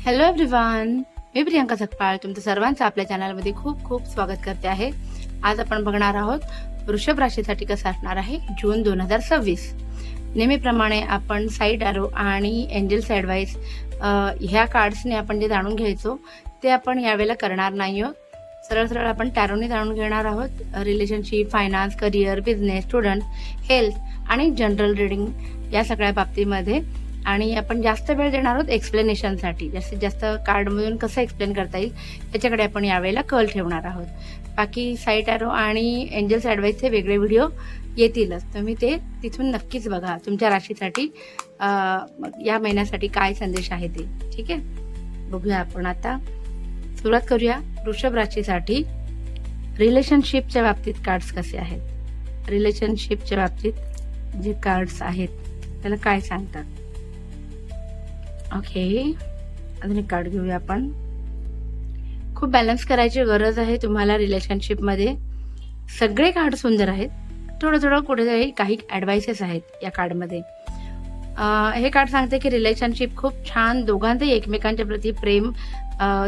Hello everyone, मी प्रियांका सकपाळ तुमचं सर्वांचं आपल्या चॅनलमध्ये खूप खूप स्वागत करते आहे. आज आपण बघणार आहोत वृषभ राशीसाठी कसं असणार आहे जून 2026. नेहमीप्रमाणे आपण साईड ॲरो आणि एंजल्स ॲडवाईस ह्या कार्ड्सने आपण जे जाणून घ्यायचो ते आपण यावेळेला करणार नाही आहोत. सरळ सरळ आपण टॅरोने जाणून घेणार आहोत. Relationship, finance, career, business, student, health आणि जनरल रीडिंग या सगळ्या बाबतीमध्ये. आणि आपण जास्त वेळ देणार आहोत एक्सप्लेनेशनसाठी. जास्तीत जास्त कार्डमधून कसं एक्सप्लेन करता येईल याच्याकडे आपण यावेळेला कल ठेवणार आहोत. बाकी साईड ॲरो आणि एंजल्स ॲडवाईसचे वेगळे व्हिडिओ येतीलच, तुम्ही ते तिथून नक्कीच बघा. तुमच्या राशीसाठी या महिन्यासाठी काय संदेश आहे ते. ठीक आहे, बघूया आपण आता. सुरुवात करूया वृषभ राशीसाठी. रिलेशनशिपच्या बाबतीत कार्ड्स कसे आहेत. रिलेशनशिपच्या बाबतीत जे कार्ड्स आहेत त्याला काय सांगतात. ओके, अजून एक कार्ड घेऊया आपण. खूप बॅलन्स करायची गरज आहे तुम्हाला रिलेशनशिपमध्ये. सगळे कार्ड सुंदर आहेत, थोडं थोडं कुठेतरी काही ॲडवाइसेस आहेत या कार्डमध्ये. हे कार्ड सांगते की रिलेशनशिप खूप छान, दोघांचंही एकमेकांच्या प्रती प्रेम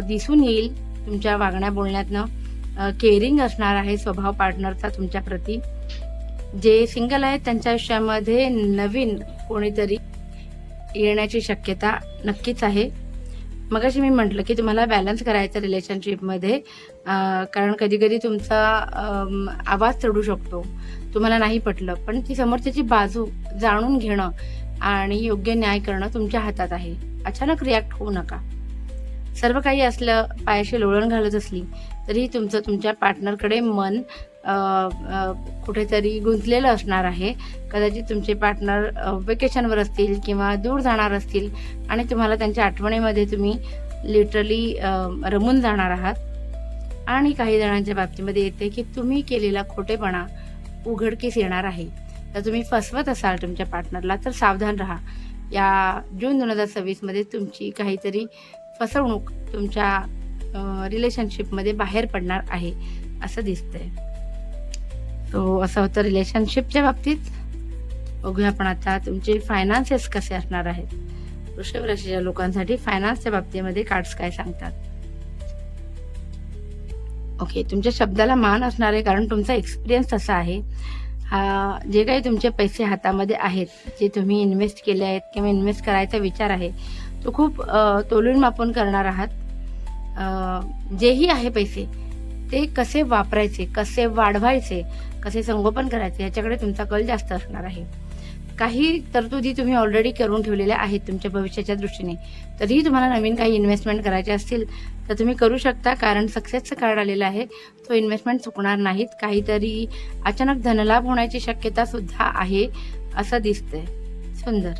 दिसून येईल तुमच्या वागण्या बोलण्यातनं. केअरिंग असणार आहे स्वभाव पार्टनरचा तुमच्या प्रती. जे सिंगल आहेत त्यांच्या आयुष्यामध्ये नवीन कोणीतरी येण्याची शक्यता नक्कीच आहे. मगाशी मी म्हटलं की तुम्हाला बॅलन्स करायचं रिलेशनशिपमध्ये, कारण कधी कधी तुमचा आवाज चढू शकतो, तुम्हाला नाही पटलं, पण ती समोरच्याची बाजू जाणून घेणं आणि योग्य न्याय करणं तुमच्या हातात आहे. अचानक रिॲक्ट होऊ नका. सर्व काही असलं, पायाशी लोळण घालत असली तरी तुमचं तुमच्या पार्टनरकडे मन कुठेतरी गुंतलेलं असणार आहे. कदाचित तुमचे पार्टनर वेकेशनवर असतील किंवा दूर जाणार असतील आणि तुम्हाला त्यांच्या आठवणीमध्ये तुम्ही लिटरली रमून जाणार आहात. आणि काही जणांच्या बाबतीमध्ये येते की तुम्ही केलेला खोटेपणा उघडकीस येणार आहे. तर तुम्ही फसवत असाल तुमच्या पार्टनरला तर सावधान राहा. या जून 2026 तुमची काहीतरी फसवणूक तुमच्या रिलेशनशिपमध्ये बाहेर पडणार आहे असं दिसतंय. तो असं होतं रिलेशनशिपच्या बाबतीत. बघूया आपण आता तुमचे फायनान्सेस कसे असणार आहेत. वृषभ राशीच्या लोकांसाठी फायनान्सच्या बाबतीमध्ये कार्ड्स काय सांगतात. ओके, तुमच्या शब्दाला मान असणार आहे कारण तुमचा एक्सपिरियन्स तसा आहे. जे काही तुमचे पैसे हातामध्ये आहेत, जे तुम्ही इन्व्हेस्ट केले आहेत किंवा इन्व्हेस्ट करायचा विचार आहे तो खूप तोलून मापून करणार आहात. जेही आहे पैसे ते कसे वापरायचे, कसे वाढवायचे, कसे संगोपन करायचे याच्याकडे तुमचा कल जास्त असणार आहे. काही तरतुदी तुम्ही ऑलरेडी करून ठेवलेल्या आहेत तुमच्या भविष्याच्या दृष्टीने. तरीही तुम्हाला नवीन काही इन्व्हेस्टमेंट करायचे असतील तर तुम्ही करू शकता, कारण सक्सेसचं कार्ड आलेलं आहे. तो इन्व्हेस्टमेंट चुकणार नाहीत. काहीतरी अचानक धनलाभ होण्याची शक्यता सुद्धा आहे असं दिसतंय. सुंदर.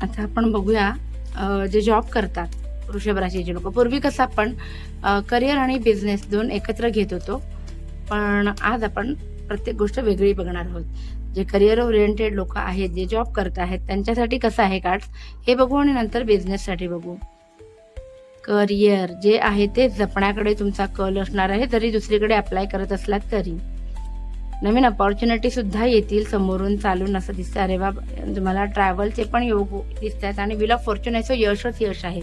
आता आपण बघूया जे जॉब करतात वृषभ राशीचे लोक. पूर्वी कसं आपण करिअर आणि बिझनेस दोन एकत्र घेत होतो, पण आज आपण प्रत्येक गोष्ट वेगळी बघणार आहोत. जे करिअर ओरिएंटेड लोक आहेत, जे जॉब करत आहेत त्यांच्यासाठी कसं आहे कार्ड्स हे बघू आणि नंतर बिझनेससाठी बघू. करिअर जे आहे ते जपण्याकडे तुमचा कल असणार आहे. जरी दुसरीकडे अप्लाय करत असलात तरी नवीन अपॉर्च्युनिटी सुद्धा येतील समोरून चालून असं दिसतं. अरे वा, तुम्हाला ट्रॅव्हलचे पण योग दिसत आहेत आणि व्हील ऑफ फॉर्च्युन याचं यशच यश आहे.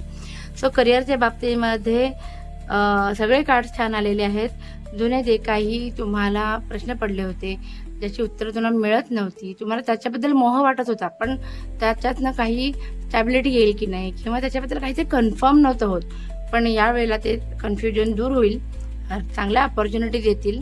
सो करिअरच्या बाबतीमध्ये सगळे कार्ड्स छान आलेले आहेत. जुने जे काही तुम्हाला प्रश्न पडले होते, ज्याची उत्तरं तुम्हाला मिळत नव्हती, तुम्हाला त्याच्याबद्दल मोह वाटत होता, पण त्याच्यातनं काही स्टॅबिलिटी येईल की नाही किंवा त्याच्याबद्दल काहीतरी कन्फर्म नव्हतं होत, पण यावेळेला ते कन्फ्युजन दूर होईल. चांगल्या अपॉर्च्युनिटीज येतील.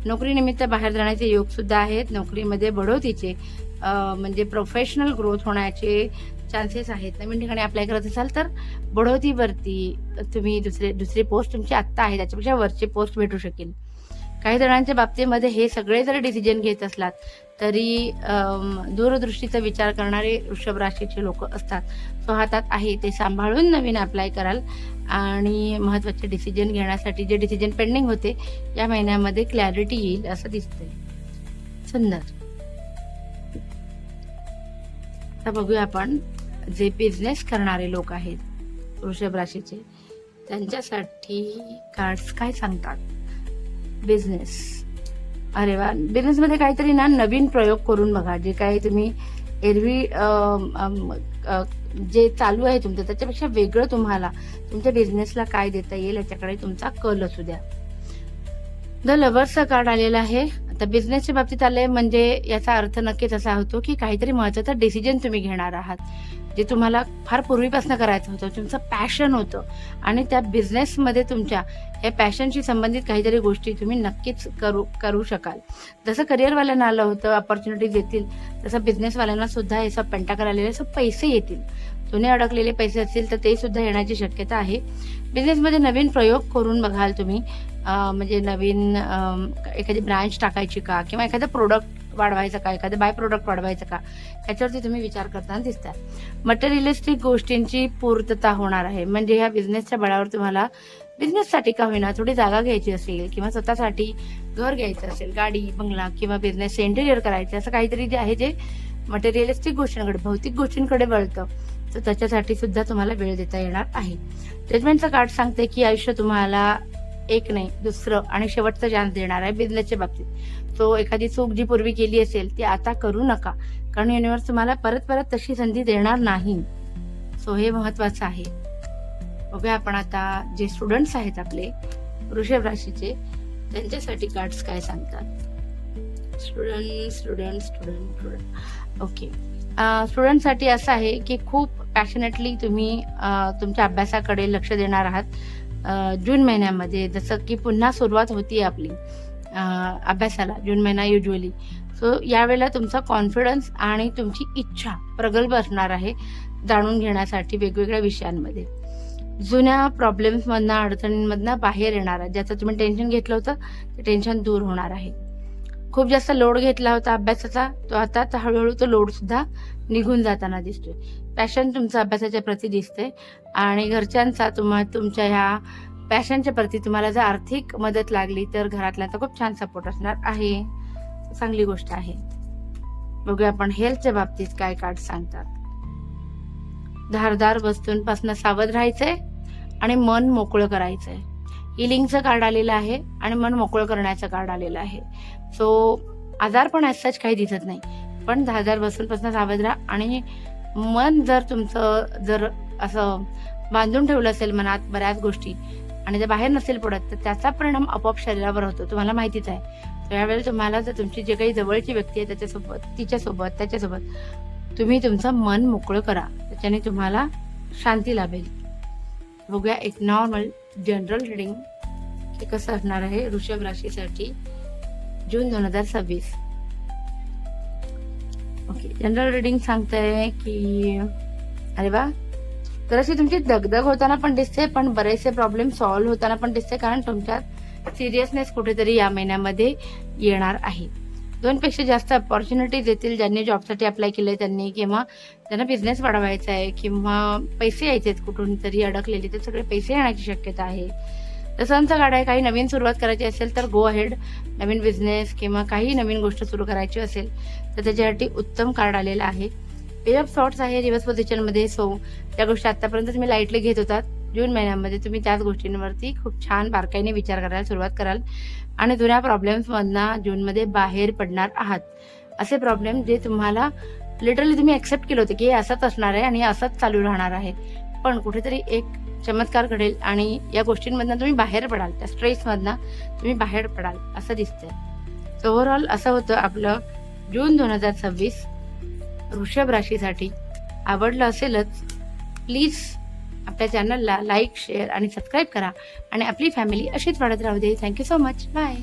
नोकरीनिमित्त बाहेर जाण्याचे योग सुद्धा आहेत. नोकरीमध्ये बढोतीचे म्हणजे प्रोफेशनल ग्रोथ होण्याचे चान्सेस आहेत. नवीन ठिकाणी अप्लाय करत असाल तर बढोतीवरती तुम्ही दुसरी पोस्ट तुमची आत्ता आहे त्याच्यापेक्षा वरची पोस्ट भेटू शकेल. काही जणांच्या बाबतीमध्ये हे सगळे जर डिसिजन घेत असलात तरी दूरदृष्टीचा विचार करणारे वृषभ राशीचे लोक असतात. सो हातात आहे ते सांभाळून नवीन अप्लाय कराल आणि महत्त्वाचे डिसिजन घेण्यासाठी जे डिसिजन पेंडिंग होते या महिन्यामध्ये क्लॅरिटी येईल असं दिसतंय. सुंदर. आता बघूया आपण जे बिझनेस करणारे लोक आहेत वृषभ राशीचे त्यांच्यासाठी कार्ड्स काय सांगतात. बिझनेस. अरे वा, बिझनेसमध्ये काहीतरी ना नवीन प्रयोग करून बघा. जे काही तुम्ही एरवी जे चालू आहे तुमचं त्याच्यापेक्षा वेगळं तुम्हाला तुमच्या बिझनेसला काय देता येईल याच्याकडे तुमचा कल असू द्या. द लव्हर्सचं कार्ड आलेलं आहे. आता बिझनेसच्या बाबतीत आलंय म्हणजे याचा अर्थ नक्कीच असा होतो की काहीतरी महत्त्वाचा डिसिजन तुम्ही घेणार आहात, जे तुम्हाला फार पूर्वीपासून करायचं होतं, तुमचं पॅशन होतं आणि त्या बिझनेसमध्ये तुमच्या या पॅशनशी संबंधित काहीतरी गोष्टी तुम्ही नक्कीच करू शकाल. जसं करिअरवाल्यांना आलं होतं ऑपॉर्च्युनिटीज येतील, तसं बिझनेसवाल्यांना सुद्धा याचा पेंटाकर आलेले असं पैसे येतील. जुने अडकलेले पैसे असतील तर ते सुद्धा येण्याची शक्यता आहे. बिझनेसमध्ये नवीन प्रयोग करून बघाल तुम्ही, म्हणजे नवीन एखादी ब्रांच टाकायची का किंवा एखादं प्रोडक्ट वाढवायचं का, एखादं बाय प्रोडक्ट वाढवायचं का, याच्यावरती तुम्ही विचार करताना दिसतात. मटेरियलिस्टिक गोष्टींची पूर्तता होणार आहे. म्हणजे ह्या बिझनेसच्या बळावर तुम्हाला बिझनेससाठी का होईना थोडी जागा घ्यायची असेल किंवा स्वतःसाठी घर घ्यायचं असेल, गाडी बंगला किंवा बिझनेसचे इंटेरियर करायचे, असं काहीतरी जे आहे जे मटेरियलिस्टिक गोष्टींकडे भौतिक गोष्टींकडे वळतं, तर त्याच्यासाठी सुद्धा तुम्हाला वेळ देता येणार आहे. जजमेंटचं कार्ड सांगते की आयुष्य तुम्हाला एक नाही दुसरं आणि शेवटचा चान्स देणार आहे बिझनेसच्या बाबतीत. तो एखादी चूक जी पूर्वी केली असेल ती आता करू नका, कारण युनिव्हर्स तुम्हाला परत परत तशी संधी देणार नाही. सो हे महत्वाचं आहे. बघूया आपण आता जे स्टुडंट्स आहेत आपले वृषभ राशीचे, त्यांच्यासाठी कार्ड्स काय सांगतात. Student okay. स्टुडंटसाठी असं आहे की खूप पॅशनेटली तुम्ही तुमच्या अभ्यासाकडे लक्ष देणार आहात जून महिन्यामध्ये. जसं की पुन्हा सुरुवात होती आपली अभ्यासाला, जून महिना युजली. सो यावेळेला तुमचा कॉन्फिडन्स आणि तुमची इच्छा प्रगल्भ असणार आहे जाणून घेण्यासाठी वेगवेगळ्या विषयांमध्ये. जुन्या प्रॉब्लेम्समधनं अडचणींमधनं बाहेर येणार आहे. ज्याचं तुम्ही टेन्शन घेतलं होतं ते टेन्शन दूर होणार आहे. खूप जास्त लोड घेतला होता अभ्यासाचा, तो आता हळूहळू तो लोड सुद्धा निघून जाताना दिसतोय. पॅशन तुमचं अभ्यासाच्या प्रती दिसते आणि घरच्यांचा तुमच्या ह्या पॅशनच्या प्रती तुम्हाला जर आर्थिक मदत लागली तर घरातल्यांचा खूप छान सपोर्ट असणार आहे. चांगली गोष्ट आहे. बघूया आपण हेल्थच्या बाबतीत काय कार्ड सांगतात. धारदार वस्तूंपासून सावध राहायचंय आणि मन मोकळं करायचंय. हिलिंगचं कार्ड आलेलं आहे आणि मन मोकळं करण्याचं कार्ड आलेलं आहे. सो आजारपण ॲज सच काही दिसत नाही, पण धारदार वस्तूंपासून सावध राहा आणि मन जर तुमचं जर असं बांधून ठेवलं असेल मनात बऱ्याच गोष्टी आणि जर बाहेर नसेल पडत तर त्याचा परिणाम आपोआप शरीरावर होतो, तुम्हाला माहितीच आहे. त्यावेळेला तुम्हाला जर तुमची जे काही जवळची व्यक्ती आहे त्याच्यासोबत तुम्ही तुमचं मन मोकळं करा, त्याच्याने तुम्हाला शांती लाभेल. बघूया एक नॉर्मल जनरल रिडिंग हे कसं असणार आहे वृषभ राशीसाठी जून 2026. ओके, जनरल रिडिंग सांगताय की अरे वा, तर अशी तुमची दगदग होताना पण दिसते, पण बरेचसे प्रॉब्लेम सॉल्व्ह होताना पण दिसते, कारण तुमच्यात सिरियसनेस कुठेतरी या महिन्यामध्ये येणार आहे. 2पेक्षा जास्त अपॉर्च्युनिटीज येतील. ज्यांनी जॉबसाठी अप्लाय केलंय त्यांनी, किंवा ज्यांना बिझनेस वाढवायचा आहे किंवा पैसे यायचे आहेत कुठून तरी अडकलेले, ते सगळे पैसे येण्याची शक्यता आहे. तसंच कार्ड आहे. काही नवीन सुरुवात करायची असेल तर गो अहेड. नवीन बिझनेस किंवा काही नवीन गोष्ट सुरू करायची असेल तर त्याच्यासाठी उत्तम कार्ड आलेलं आहे. पेज ऑफ थॉट्स आहे रिव्हर्स पोझिशनमध्ये. सो त्या गोष्टी आतापर्यंत तुम्ही लाईटली घेत होतात, जून महिन्यामध्ये तुम्ही त्याच गोष्टींवरती खूप छान बारकाईने विचार करायला सुरुवात कराल आणि जुन्या प्रॉब्लेम्समधनं जूनमध्ये बाहेर पडणार आहात. असे प्रॉब्लेम जे तुम्हाला लिटरली तुम्ही ऍक्सेप्ट केलं होतं की हे असंच असणार आहे आणि असंच चालू राहणार आहे, पण कुठेतरी एक चमत्कार घडेल आणि या गोष्टींमधनं तुम्ही बाहेर पडाल, त्या स्ट्रेसमधनं तुम्ही बाहेर पडाल असं दिसतंय. सो ओव्हरऑल असं होतं आपलं जून 2026 वृषभ राशीसाठी. आवडलं असेलच प्लीज आपल्या चॅनलला लाईक, शेअर आणि सबस्क्राईब करा आणि आपली फॅमिली अशीच वाढत राहू दे. Thank you so much. बाय.